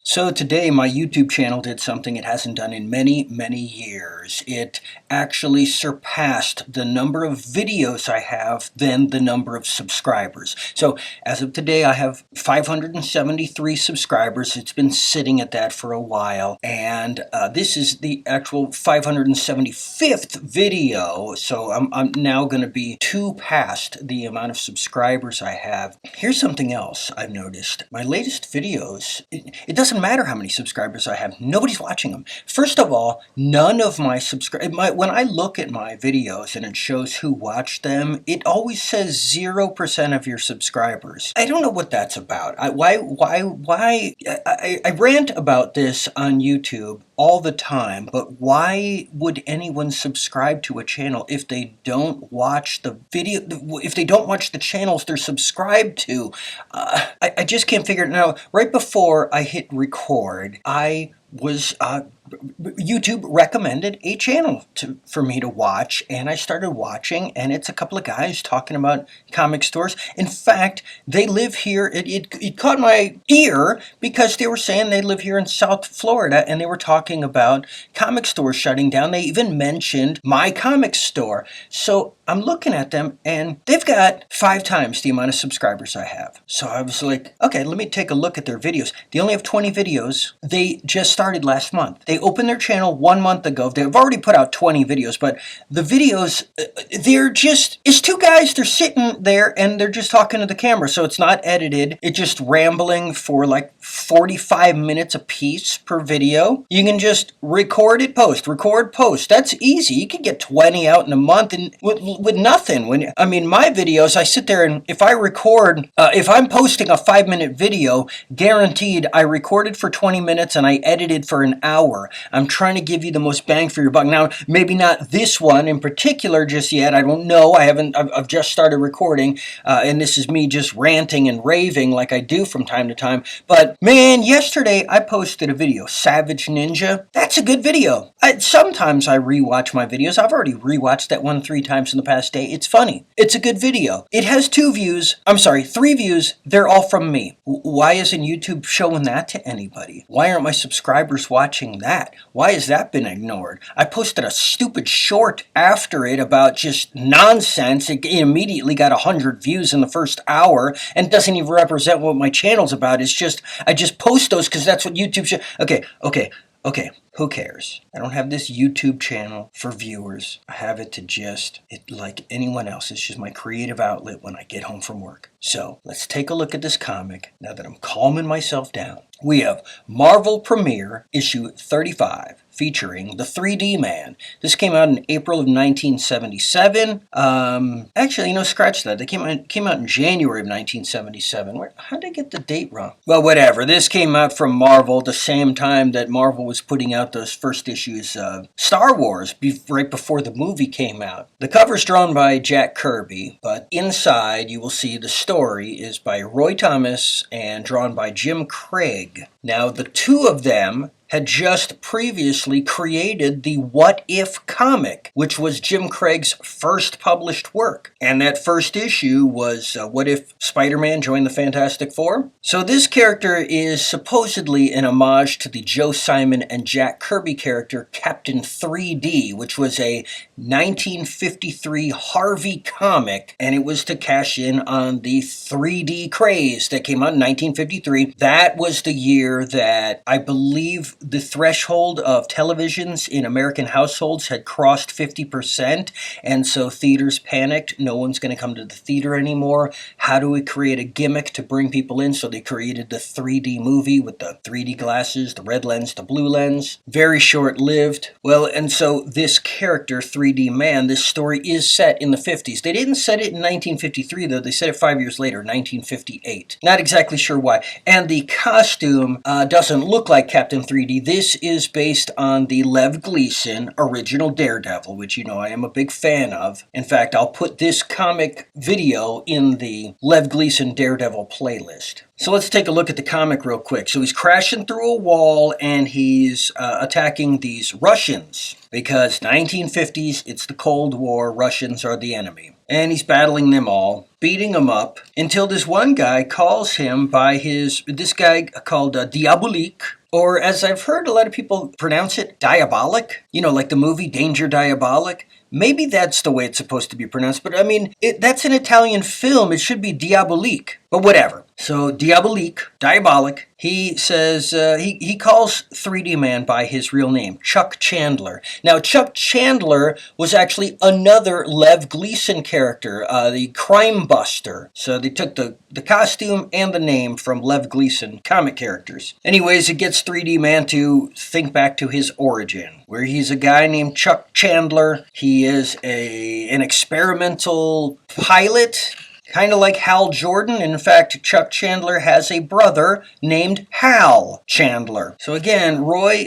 So today my YouTube channel did something it hasn't done in many, many years. It actually surpassed the number of videos I have than the number of subscribers. So as of today I have 573 subscribers. It's been sitting at that for a while, and this is the actual 575th video. So I'm now going to be two past the amount of subscribers I have. Here's something else I've noticed. My latest videos, it doesn't matter how many subscribers I have. Nobody's watching them. First of all, none of my subscribers, when I look at my videos and it shows who watched them, it always says 0% of your subscribers. I don't know what that's about. I rant about this on YouTube all the time, but why would anyone subscribe to a channel if they don't watch the video, if they don't watch the channels they're subscribed to? I just can't figure it out. Right before I hit record, I was YouTube recommended a channel for me to watch, and I started watching, and it's a couple of guys talking about comic stores. In fact, they live here. It caught my ear because they were saying they live here in South Florida, and they were talking about comic stores shutting down. They even mentioned my comic store. So I'm looking at them, and they've got 5 times the amount of subscribers I have. So I was like, okay, let me take a look at their videos. They only have 20 videos. They just started last month. They opened their channel 1 month ago. They've already put out 20 videos, but the videos, it's 2 guys, they're sitting there and they're just talking to the camera. So it's not edited. It's just rambling for like 45 minutes a piece per video. You can just record it, record, post. That's easy. You can get 20 out in a month and with nothing. My videos, I sit there and if I record, if I'm posting a 5-minute video, guaranteed I recorded for 20 minutes and I edited for an hour. I'm trying to give you the most bang for your buck. Now, maybe not this one in particular just yet. I don't know. I've just started recording, and this is me just ranting and raving like I do from time to time. But man, yesterday I posted a video, Savage Ninja. That's a good video. Sometimes I rewatch my videos. I've already rewatched that one 3 times in the past day. It's funny. It's a good video. It has 3 views. They're all from me. Why isn't YouTube showing that to anybody? Why aren't my subscribers watching that? Why has that been ignored? I posted a stupid short after it about just nonsense. It immediately got 100 views in the first hour and doesn't even represent what my channel's about. It's just, I just post those because that's what YouTube should. Okay. Who cares? I don't have this YouTube channel for viewers. I have it like anyone else. It's just my creative outlet when I get home from work. So let's take a look at this comic now that I'm calming myself down. We have Marvel Premiere issue 35 featuring the 3D Man. This came out in April of 1977. Actually, scratch that. They came out in January of 1977. How did I get the date wrong? Well, whatever. This came out from Marvel the same time that Marvel was putting out those first issues of Star Wars, right before the movie came out. The cover's drawn by Jack Kirby, but inside you will see the story is by Roy Thomas and drawn by Jim Craig. Now, the 2 of them had just previously created the What If comic, which was Jim Craig's first published work. And that first issue was What If Spider-Man Joined the Fantastic Four? So this character is supposedly an homage to the Joe Simon and Jack Kirby character Captain 3D, which was a 1953 Harvey comic, and it was to cash in on the 3D craze that came out in 1953. That was the year that I believe the threshold of televisions in American households had crossed 50%, and so theaters panicked. No one's going to come to the theater anymore. How do we create a gimmick to bring people in? So they created the 3D movie with the 3D glasses, the red lens, the blue lens. Very short-lived. Well, and so this character, 3D Man, this story is set in the 50s. They didn't set it in 1953, though. They set it 5 years later, 1958. Not exactly sure why. And the costume doesn't look like Captain 3D. This is based on the Lev Gleason original Daredevil, which I am a big fan of. In fact, I'll put this comic video in the Lev Gleason Daredevil playlist. So let's take a look at the comic real quick. So he's crashing through a wall and he's attacking these Russians because 1950s, it's the Cold War, Russians are the enemy. And he's battling them all. beating him up, until this one guy calls him by this guy called Diabolique, or as I've heard a lot of people pronounce it, Diabolic. You know, like the movie Danger Diabolic. Maybe that's the way it's supposed to be pronounced, but I mean, that's an Italian film. It should be Diabolique, but whatever. So Diabolic, he says, he calls 3D Man by his real name, Chuck Chandler. Now, Chuck Chandler was actually another Lev Gleason character, the crime buster. So they took the costume and the name from Lev Gleason comic characters. Anyways, it gets 3D Man to think back to his origin, where he's a guy named Chuck Chandler. He is an experimental pilot, kind of like Hal Jordan. In fact, Chuck Chandler has a brother named Hal Chandler. So again, Roy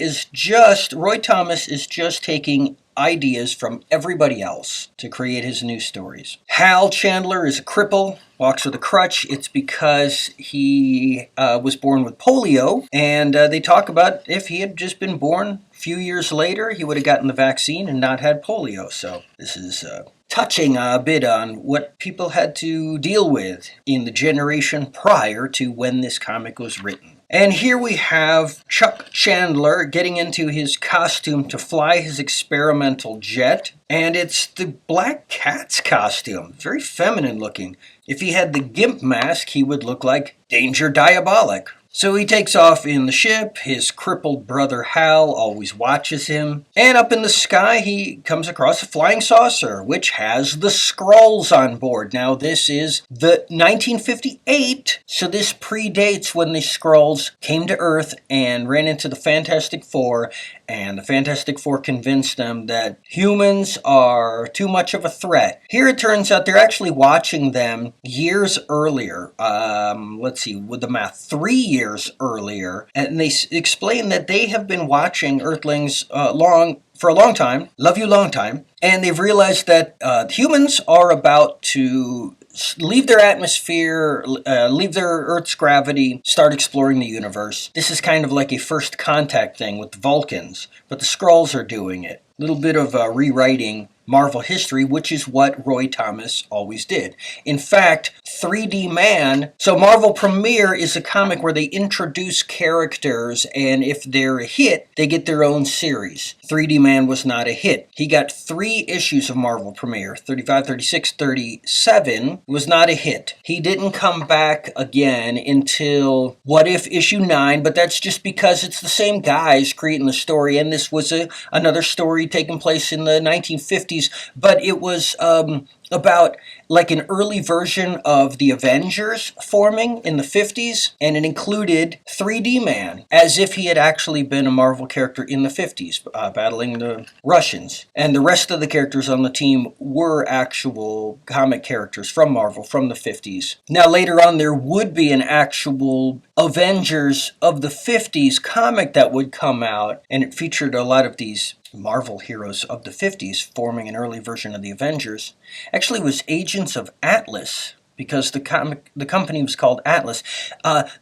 Thomas is just taking ideas from everybody else to create his new stories. Hal Chandler is a cripple, walks with a crutch. It's because he was born with polio, and they talk about if he had just been born a few years later, he would have gotten the vaccine and not had polio. So this is touching a bit on what people had to deal with in the generation prior to when this comic was written. And here we have Chuck Chandler getting into his costume to fly his experimental jet. And it's the Black Cat's costume. Very feminine looking. If he had the gimp mask, he would look like Danger Diabolic. So he takes off in the ship. His crippled brother Hal always watches him. And up in the sky, he comes across a flying saucer, which has the Skrulls on board. Now, this is the 1958, so this predates when the Skrulls came to Earth and ran into the Fantastic Four. And the Fantastic Four convinced them that humans are too much of a threat. Here it turns out they're actually watching them years earlier. Let's see, with the math, 3 years earlier. And they explain that they have been watching Earthlings for a long time. Love you, long time. And they've realized that humans are about to leave their atmosphere, leave their Earth's gravity, start exploring the universe. This is kind of like a first contact thing with the Vulcans, but the Skrulls are doing it. A little bit of rewriting Marvel history, which is what Roy Thomas always did. In fact, 3D Man, so Marvel Premiere is a comic where they introduce characters, and if they're a hit, they get their own series. 3D Man was not a hit. He got 3 issues of Marvel Premiere, 35, 36, 37, was not a hit. He didn't come back again until What If issue 9, but that's just because it's the same guys creating the story, and this was another story taking place in the 1950s, but it was about like an early version of the Avengers forming in the 50s, and it included 3D Man, as if he had actually been a Marvel character in the 50s, battling the Russians. And the rest of the characters on the team were actual comic characters from Marvel from the 50s. Now later on there would be an actual Avengers of the 50s comic that would come out, and it featured a lot of these Marvel heroes of the 50s forming an early version of the Avengers. Actually, it was Agents of Atlas, because the company was called Atlas.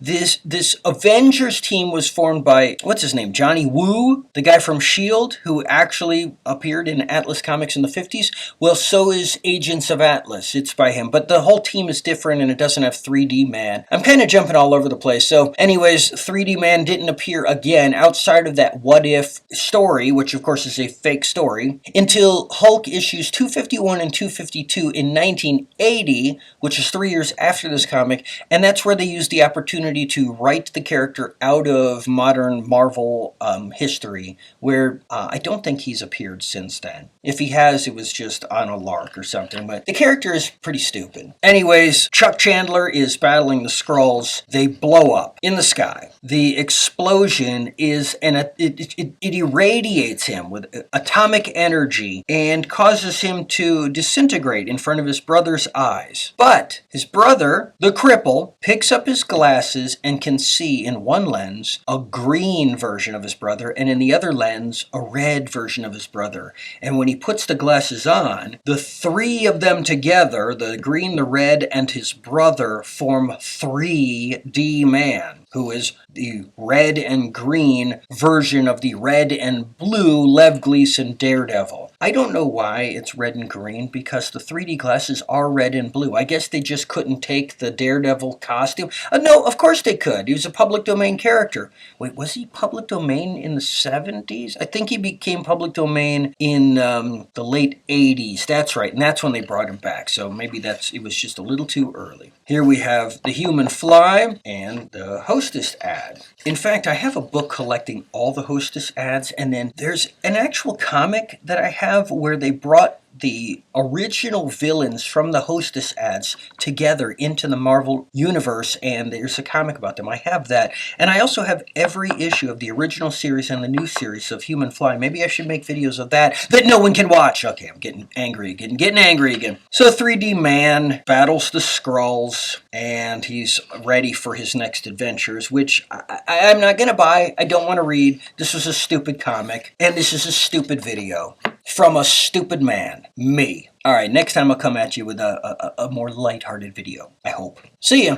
This Avengers team was formed by, what's his name, Johnny Woo, the guy from S.H.I.E.L.D., who actually appeared in Atlas Comics in the 50s. Well, so is Agents of Atlas. It's by him. But the whole team is different, and it doesn't have 3D Man. I'm kind of jumping all over the place. So anyways, 3D Man didn't appear again outside of that What If story, which of course is a fake story, until Hulk issues 251 and 252 in 1980, which is 3 years after this comic, and that's where they used the opportunity to write the character out of modern Marvel history, where I don't think he's appeared since then. If he has, it was just on a lark or something, but the character is pretty stupid. Anyways, Chuck Chandler is battling the Skrulls. They blow up in the sky. The explosion is, it irradiates him with atomic energy and causes him to disintegrate in front of his brother's eyes. But his brother, the cripple, picks up his glasses and can see in one lens a green version of his brother, and in the other lens a red version of his brother. And when he puts the glasses on, the 3 of them together, the green, the red, and his brother, form 3D Man, who is the red and green version of the red and blue Lev Gleason Daredevil. I don't know why it's red and green, because the 3D glasses are red and blue. I guess they just couldn't take the Daredevil costume. No, of course they could. He was a public domain character. Wait, was he public domain in the 70s? I think he became public domain in the late 80s. That's right, and that's when they brought him back. So maybe it was just a little too early. Here we have the Human Fly and the Hostess ad. In fact, I have a book collecting all the Hostess ads, and then there's an actual comic that I have where they brought the original villains from the Hostess ads together into the Marvel Universe, and there's a comic about them. I have that. And I also have every issue of the original series and the new series of Human Fly. Maybe I should make videos of that no one can watch. Okay, I'm getting angry again. So 3D Man battles the Skrulls, and he's ready for his next adventures, which I'm not going to buy. I don't want to read. This was a stupid comic, and this is a stupid video from a stupid man, me. All right, next time I'll come at you with a more lighthearted video, I hope. See ya.